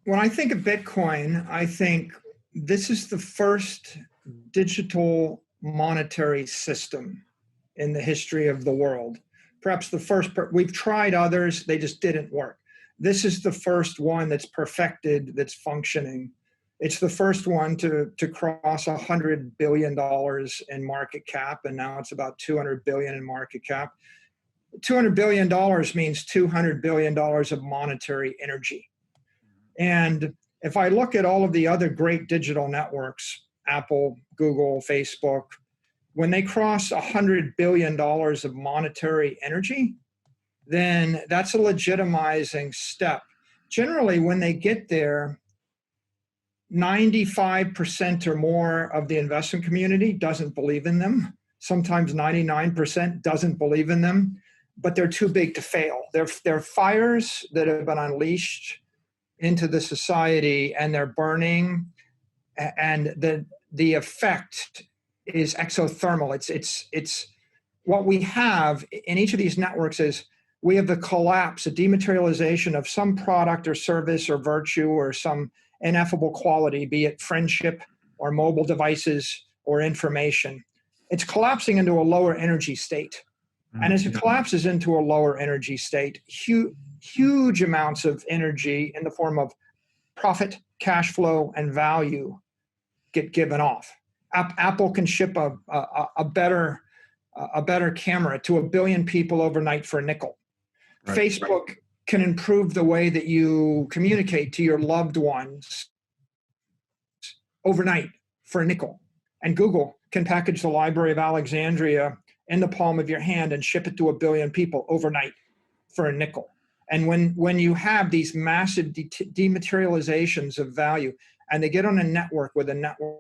when I think of Bitcoin, I think this is the first digital monetary system in the history of the world. Perhaps the first, we've tried others, they just didn't work. This is the first one that's perfected, that's functioning. It's the first one to cross $100 billion in market cap, and now it's about $200 billion in market cap. $200 billion means $200 billion of monetary energy. And if I look at all of the other great digital networks, Apple, Google, Facebook, when they cross $100 billion of monetary energy, then that's a legitimizing step. Generally, when they get there, 95% or more of the investment community doesn't believe in them. Sometimes 99% doesn't believe in them, but they're too big to fail. They're fires that have been unleashed into the society, and they're burning, and the effect is exothermal. It's what we have in each of these networks is we have the collapse, a dematerialization of some product or service or virtue or some ineffable quality, be it friendship or mobile devices or information. It's collapsing into a lower energy state. And as it collapses into a lower energy state, huge amounts of energy in the form of profit, cash flow, and value get given off. Apple can ship a better camera to 1 billion people overnight for a nickel. Right. Facebook can improve the way that you communicate to your loved ones overnight for a nickel. And Google can package the Library of Alexandria in the palm of your hand and ship it to 1 billion people overnight for a nickel. And when you have these massive dematerializations of value, and they get on a network with a network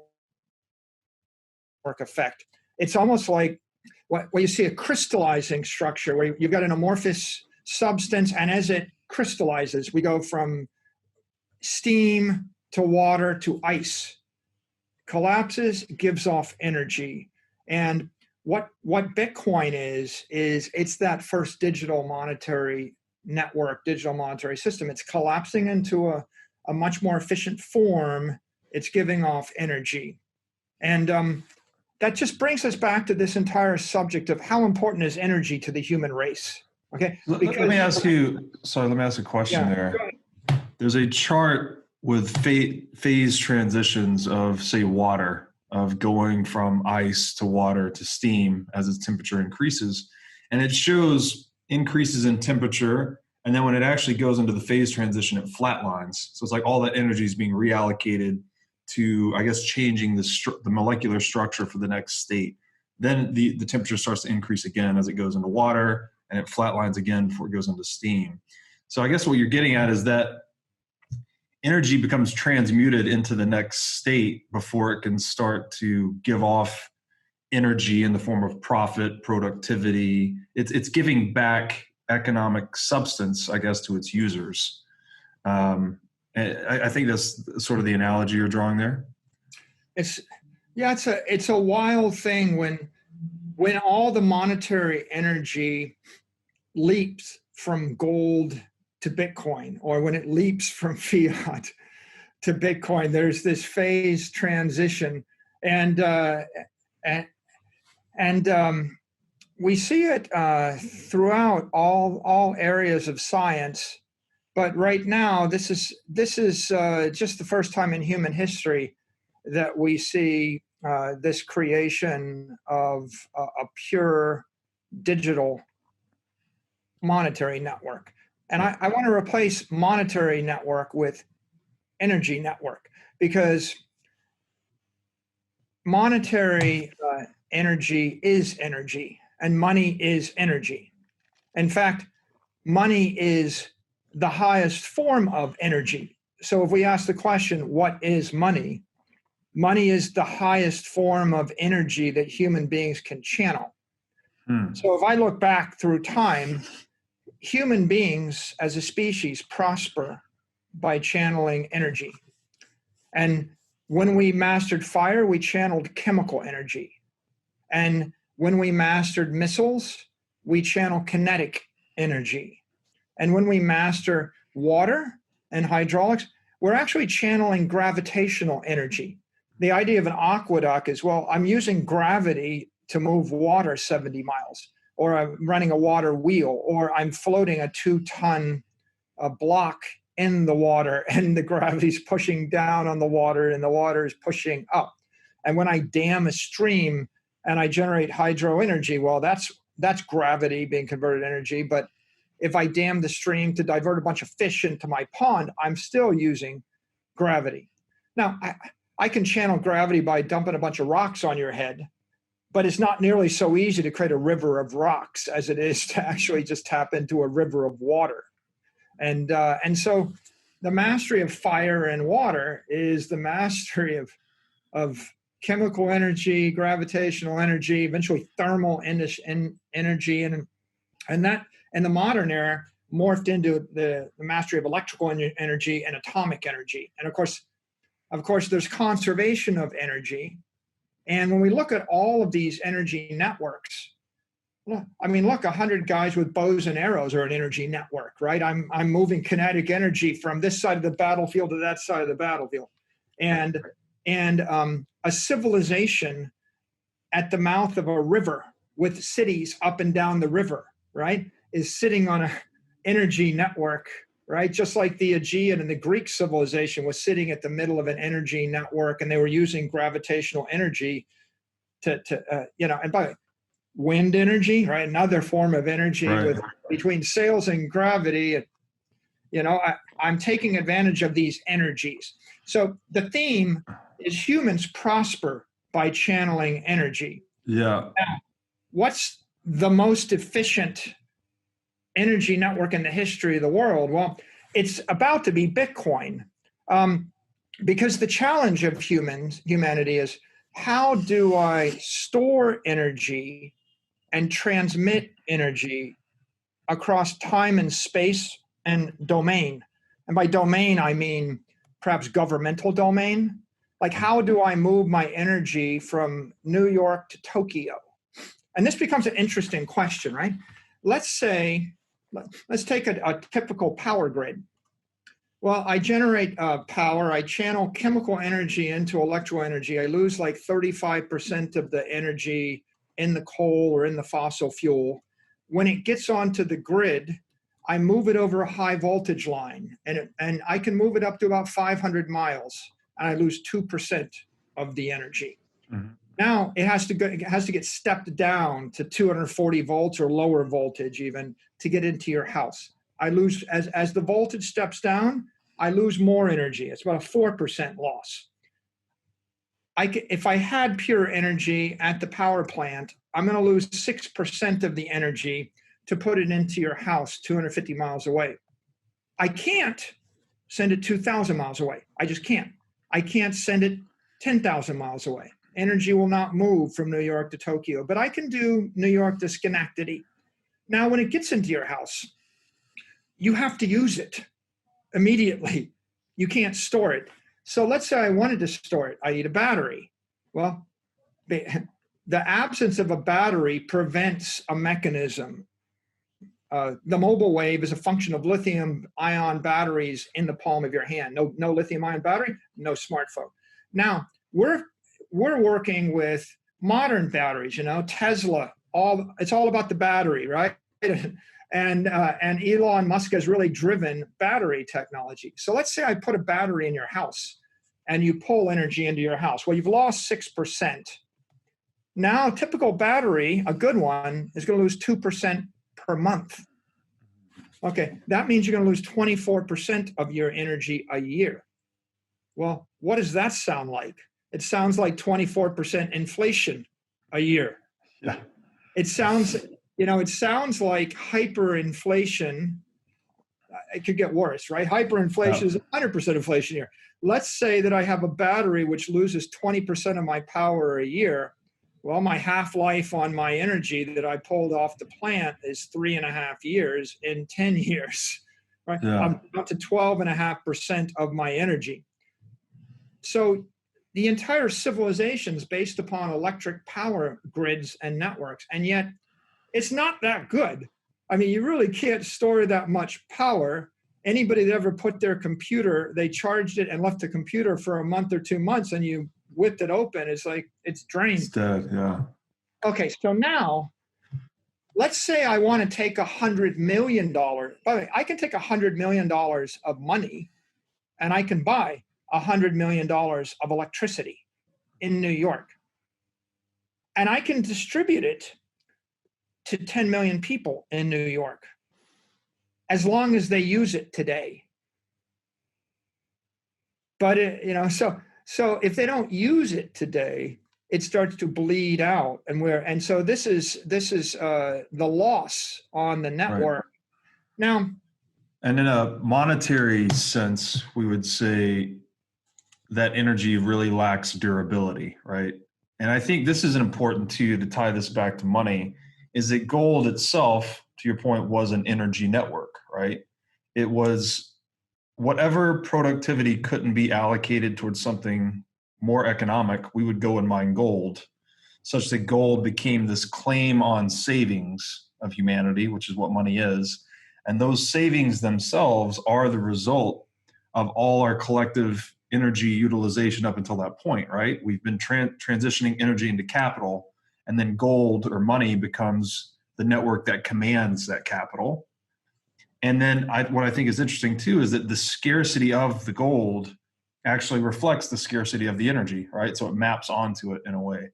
effect, it's almost like what you see a crystallizing structure where you've got an amorphous substance, and as it crystallizes, we go from steam to water to ice. Collapses, gives off energy. And what Bitcoin is it's that first digital monetary network, digital monetary system. It's collapsing into a much more efficient form. It's giving off energy. And that just brings us back to this entire subject of how important is energy to the human race. Okay. Let me ask a question there. There's a chart with phase transitions of, say, water, of going from ice to water to steam as its temperature increases. And it shows increases in temperature. And then when it actually goes into the phase transition, it flatlines. So it's like all that energy is being reallocated to, I guess, changing the molecular structure for the next state. Then the temperature starts to increase again as it goes into water, and it flatlines again before it goes into steam. So I guess what you're getting at is that energy becomes transmuted into the next state before it can start to give off energy in the form of profit, productivity. It's giving back economic substance, I guess, to its users. I think that's sort of the analogy you're drawing there. It's a wild thing when all the monetary energy leaps from gold to Bitcoin, or when it leaps from fiat to Bitcoin. There's this phase transition, and we see it throughout all areas of science. But right now, this is just the first time in human history that we see this creation of a pure digital monetary network. And I want to replace monetary network with energy network, because monetary energy is energy, and money is energy. In fact, money is the highest form of energy. So if we ask the question, what is money? Money is the highest form of energy that human beings can channel. So if I look back through time, human beings as a species prosper by channeling energy. And when we mastered fire, we channeled chemical energy. And when we mastered missiles, we channel kinetic energy. And when we master water and hydraulics, we're actually channeling gravitational energy. The idea of an aqueduct is, well, I'm using gravity to move water 70 miles, or I'm running a water wheel, or I'm floating a 2-ton block in the water, and the gravity's pushing down on the water and the water is pushing up. And when I dam a stream and I generate hydro energy, well, that's gravity being converted to energy. But if I dam the stream to divert a bunch of fish into my pond, I'm still using gravity. Now, I can channel gravity by dumping a bunch of rocks on your head, but it's not nearly so easy to create a river of rocks as it is to actually just tap into a river of water. And so the mastery of fire and water is the mastery of chemical energy, gravitational energy, eventually thermal energy, and that in the modern era morphed into the mastery of electrical energy and atomic energy. And of course, there's conservation of energy. And when we look at all of these energy networks, I mean, look, 100 guys with bows and arrows are an energy network, right? I'm moving kinetic energy from this side of the battlefield to that side of the battlefield. And a civilization at the mouth of a river with cities up and down the river, right, is sitting on an energy network, right? Just like the Aegean and the Greek civilization was sitting at the middle of an energy network, and they were using gravitational energy to and by the way, wind energy, right? Another form of energy between sails and gravity. I'm taking advantage of these energies. So the theme is humans prosper by channeling energy. Yeah. Now, what's the most efficient energy network in the history of the world? Well, it's about to be Bitcoin, because the challenge of humanity is, how do I store energy and transmit energy across time and space and domain? And by domain, I mean perhaps governmental domain. Like, how do I move my energy from New York to Tokyo? And this becomes an interesting question, right? Let's take a typical power grid. Well, I generate power, I channel chemical energy into electrical energy. I lose like 35% of the energy in the coal or in the fossil fuel. When it gets onto the grid, I move it over a high voltage line, and I can move it up to about 500 miles, and I lose 2% of the energy. Mm-hmm. Now it has to get stepped down to 240 volts or lower voltage even to get into your house. I lose, as the voltage steps down, I lose more energy. It's about a 4% loss. If I had pure energy at the power plant, I'm going to lose 6% of the energy to put it into your house 250 miles away. I can't send it 2,000 miles away. I just can't. I can't send it 10,000 miles away. Energy will not move from New York to Tokyo, but I can do New York to Schenectady. Now, when it gets into your house, you have to use it immediately. You can't store it. So let's say I wanted to store it. I need a battery. Well, the absence of a battery prevents a mechanism. The mobile wave is a function of lithium-ion batteries in the palm of your hand. No lithium-ion battery, no smartphone. Now, we're working with modern batteries, Tesla. It's all about the battery, right? And Elon Musk has really driven battery technology. So let's say I put a battery in your house and you pull energy into your house. Well, you've lost 6%. Now, a typical battery, a good one, is going to lose 2% per month. Okay, that means you're going to lose 24% of your energy a year. Well, what does that sound like? It sounds like 24% inflation a year. Yeah. It sounds like hyperinflation. It could get worse, right? Hyperinflation is 100% inflation here. Let's say that I have a battery which loses 20% of my power a year. Well, my half-life on my energy that I pulled off the plant is 3.5 years. In 10 years, right? Yeah. I'm up to 12.5% of my energy. So the entire civilization is based upon electric power grids and networks, and yet it's not that good. I mean, you really can't store that much power Anybody that ever put their computer, they charged it and left the computer for a month or 2 months, and you whipped it open, it's like, it's drained. It's dead, yeah. Okay, so now, let's say I want to take $100 million. By the way, I can take $100 million of money and I can buy $100 million of electricity in New York. And I can distribute it to 10 million people in New York, as long as they use it today. But so if they don't use it today, it starts to bleed out, and so this is the loss on the network. Right. Now, and in a monetary sense, we would say that energy really lacks durability, right? And I think this is important too, to tie this back to money, is that gold itself, to your point, was an energy network, right? It was whatever productivity couldn't be allocated towards something more economic, we would go and mine gold, such that gold became this claim on savings of humanity, which is what money is. And those savings themselves are the result of all our collective energy utilization up until that point, right? We've been transitioning energy into capital, and then gold or money becomes the network that commands that capital. And then what I think is interesting too is that the scarcity of the gold actually reflects the scarcity of the energy, right? So it maps onto it in a way.